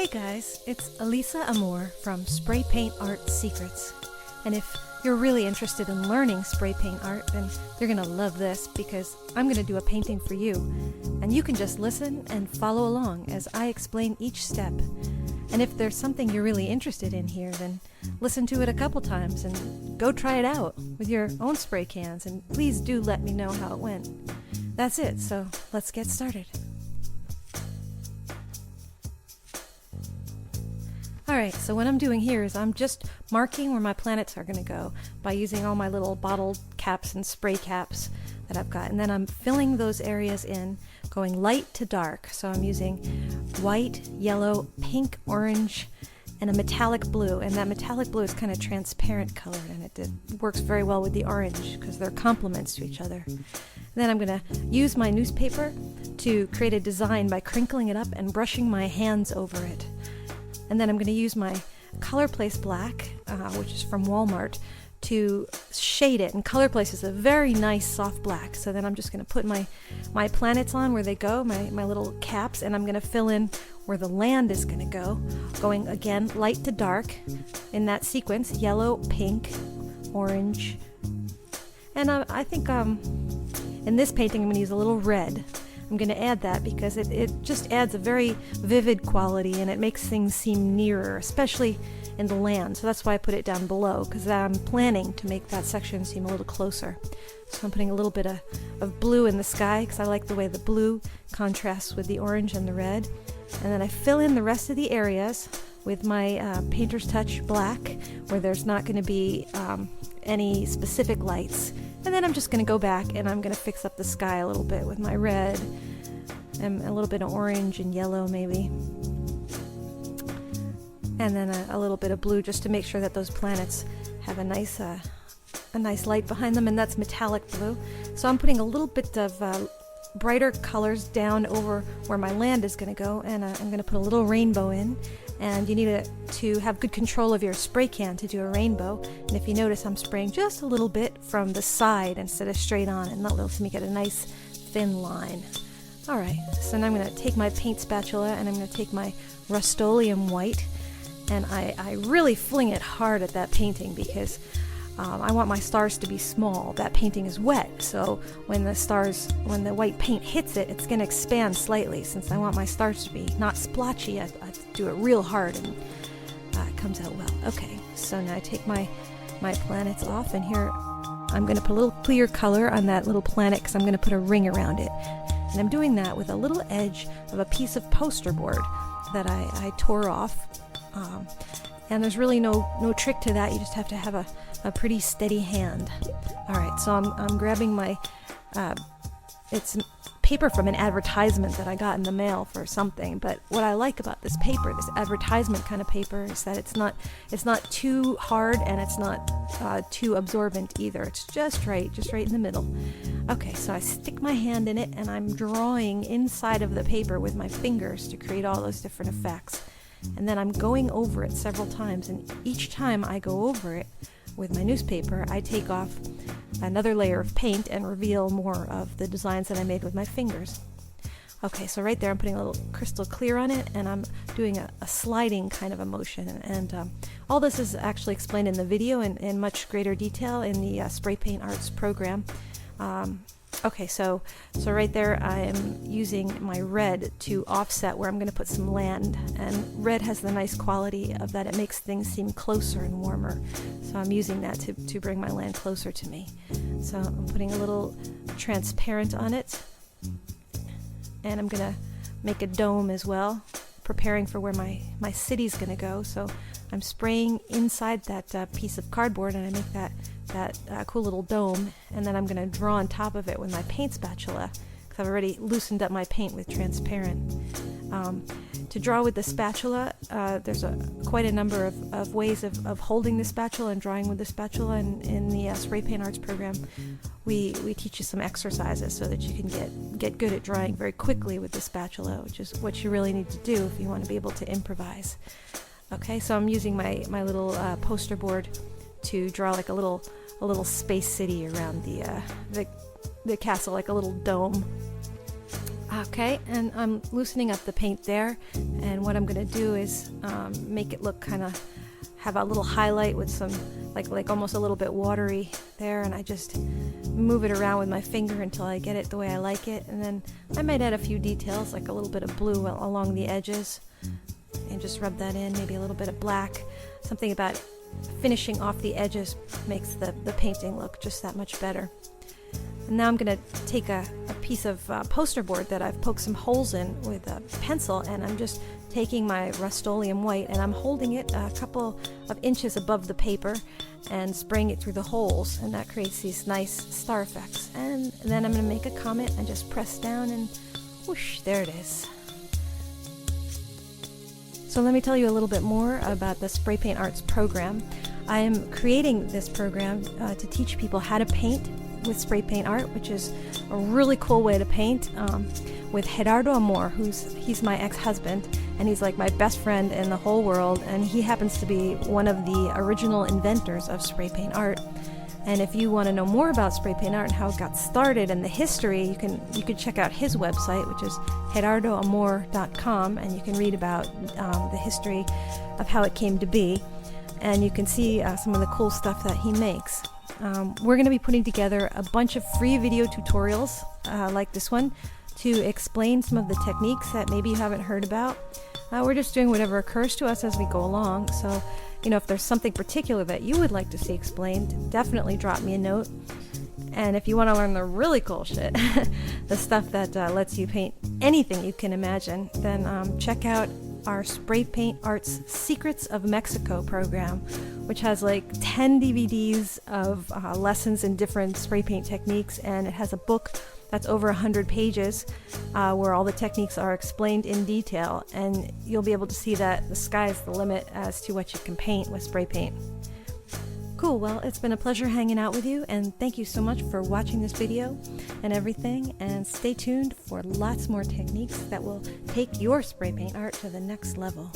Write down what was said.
Hey guys, it's Elisa Amor from Spray Paint Art Secrets. And if you're really interested in learning spray paint art, then you're going to love this because I'm going to do a painting for you. And you can just listen and follow along as I explain each step. And if there's something you're really interested in here, then listen to it a couple times and go try it out with your own spray cans. And please do let me know how it went. That's it, so let's get started. Alright, so what I'm doing here is I'm just marking where my planets are going to go by using all my little bottle caps and spray caps that I've got. And then I'm filling those areas in, going light to dark. So I'm using white, yellow, pink, orange, and a metallic blue. And that metallic blue is kind of transparent colored, and it works very well with the orange because they're complements to each other. And then I'm going to use my newspaper to create a design by crinkling it up and brushing my hands over it. And then I'm going to use my Color Place Black, which is from Walmart, to shade it. And Color Place is a very nice soft black. So then I'm just going to put my planets on where they go, my little caps, and I'm going to fill in where the land is going to go, going again light to dark in that sequence, yellow, pink, orange. And I think in this painting I'm going to use a little red. I'm going to add that because it just adds a very vivid quality and it makes things seem nearer, especially in the land. So that's why I put it down below, because I'm planning to make that section seem a little closer. So I'm putting a little bit of blue in the sky because I like the way the blue contrasts with the orange and the red. And then I fill in the rest of the areas with my Painter's Touch Black, where there's not going to be any specific lights. And then I'm just going to go back and I'm going to fix up the sky a little bit with my red and a little bit of orange and yellow maybe. And then a little bit of blue just to make sure that those planets have a nice light behind them, and that's metallic blue. So I'm putting a little bit of brighter colors down over where my land is going to go, and I'm going to put a little rainbow in. And you need to have good control of your spray can to do a rainbow. And if you notice, I'm spraying just a little bit from the side instead of straight on, and that lets me get a nice thin line. Alright, so now I'm going to take my paint spatula and I'm going to take my Rust-Oleum white, and I really fling it hard at that painting because I want my stars to be small. That painting is wet, so when the white paint hits it, it's going to expand slightly. Since I want my stars to be not splotchy, I do it real hard and it comes out well. Okay, so now I take my planets off, and here I'm going to put a little clear color on that little planet because I'm going to put a ring around it. And I'm doing that with a little edge of a piece of poster board that I tore off. And there's really no trick to that. You just have to have a pretty steady hand. Alright, so I'm grabbing my it's paper from an advertisement that I got in the mail for something. But what I like about this paper, this advertisement kind of paper, is that it's not too hard and it's not too absorbent either. It's just right in the middle. Okay, so I stick my hand in it and I'm drawing inside of the paper with my fingers to create all those different effects. And then I'm going over it several times, and each time I go over it with my newspaper, I take off another layer of paint and reveal more of the designs that I made with my fingers. Okay, so right there I'm putting a little crystal clear on it, and I'm doing a sliding kind of a motion. And all this is actually explained in the video in much greater detail in the Spray Paint Arts program. Okay, so right there I am using my red to offset where I'm going to put some land, and red has the nice quality of that it makes things seem closer and warmer. So I'm using that to bring my land closer to me. So I'm putting a little transparent on it, and I'm going to make a dome as well, preparing for where my city's going to go. So I'm spraying inside that piece of cardboard, and I make that cool little dome, and then I'm going to draw on top of it with my paint spatula because I've already loosened up my paint with transparent. To draw with the spatula, there's quite a number of ways of holding the spatula and drawing with the spatula, and in the Spray Paint Arts program we teach you some exercises so that you can get good at drawing very quickly with the spatula, which is what you really need to do if you want to be able to improvise. Okay, so I'm using my little poster board to draw like a little space city around the castle, like a little dome. Okay, and I'm loosening up the paint there, and what I'm going to do is make it look kind of, have a little highlight with some, like almost a little bit watery there, and I just move it around with my finger until I get it the way I like it, and then I might add a few details, like a little bit of blue along the edges, and just rub that in, maybe a little bit of black. Something about finishing off the edges makes the painting look just that much better. And now I'm going to take a piece of poster board that I've poked some holes in with a pencil, and I'm just taking my Rust-Oleum white and I'm holding it a couple of inches above the paper and spraying it through the holes, and that creates these nice star effects. And then I'm going to make a comment and just press down, and whoosh, there it is. So let me tell you a little bit more about the Spray Paint Arts program. I am creating this program to teach people how to paint with spray paint art, which is a really cool way to paint, with Gerardo Amor, he's my ex-husband, and he's like my best friend in the whole world, and he happens to be one of the original inventors of spray paint art. And if you want to know more about spray paint art and how it got started and the history, you can check out his website, which is gerardoamor.com, and you can read about the history of how it came to be, and you can see some of the cool stuff that he makes. We're going to be putting together a bunch of free video tutorials like this one to explain some of the techniques that maybe you haven't heard about. We're just doing whatever occurs to us as we go along, so if there's something particular that you would like to see explained, definitely drop me a note. And if you want to learn the really cool shit, the stuff that lets you paint anything you can imagine, then check out our Spray Paint Arts Secrets of Mexico program, which has like 10 DVDs of lessons in different spray paint techniques, and it has a book that's over 100 pages where all the techniques are explained in detail, and you'll be able to see that the sky's the limit as to what you can paint with spray paint. Cool, well, it's been a pleasure hanging out with you, and thank you so much for watching this video and everything, and stay tuned for lots more techniques that will take your spray paint art to the next level.